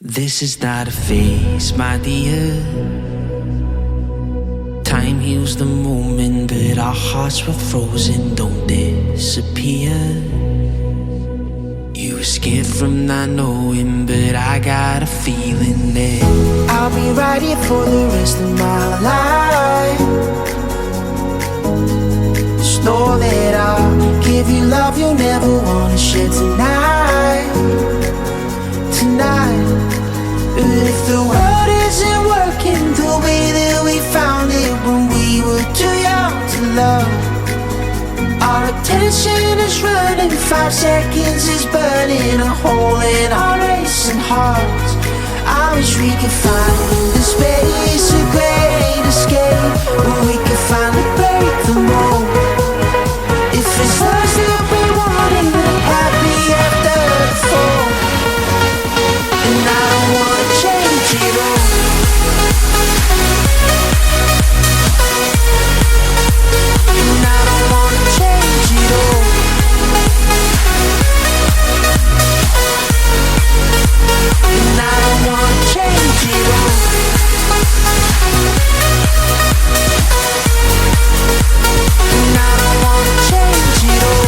This is not a phase, my dear. Time heals the moment, but our hearts were frozen, don't disappear. You were scared from not knowing, but I got a feeling that I'll be right here for the rest of my life. Just know that I'll give you love you'll never wanna share tonight. Tonight. But if the world isn't working the way that we found it when we were too young to love, our attention is running, 5 seconds is burning a hole in our racing hearts. I wish we could find the space, a great escape, where we could finally break the mold. If it's us that we wanted, happy after the fall. And I don't wanna change it all. And I don't wanna change it all. And I don't wanna change it all. And I don't wanna change it all.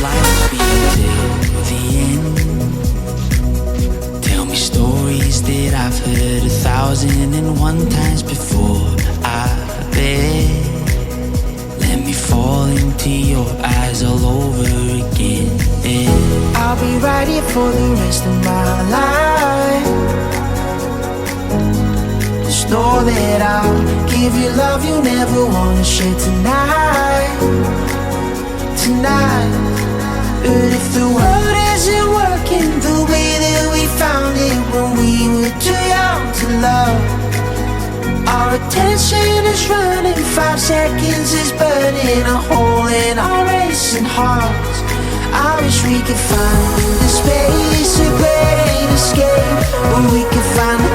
life's been till the end. Tell me stories that I've heard 1,001 times before. I bet. Let me fall into your eyes all over again. I'll be right here for the rest of my life. Just know that I'll give you love you never wanna share tonight. Tonight. But if the world isn't working the way that we found it when we were too young to love, our attention is running, 5 seconds is burning a hole in our racing hearts. I wish we could find the space, a great escape, where we could find the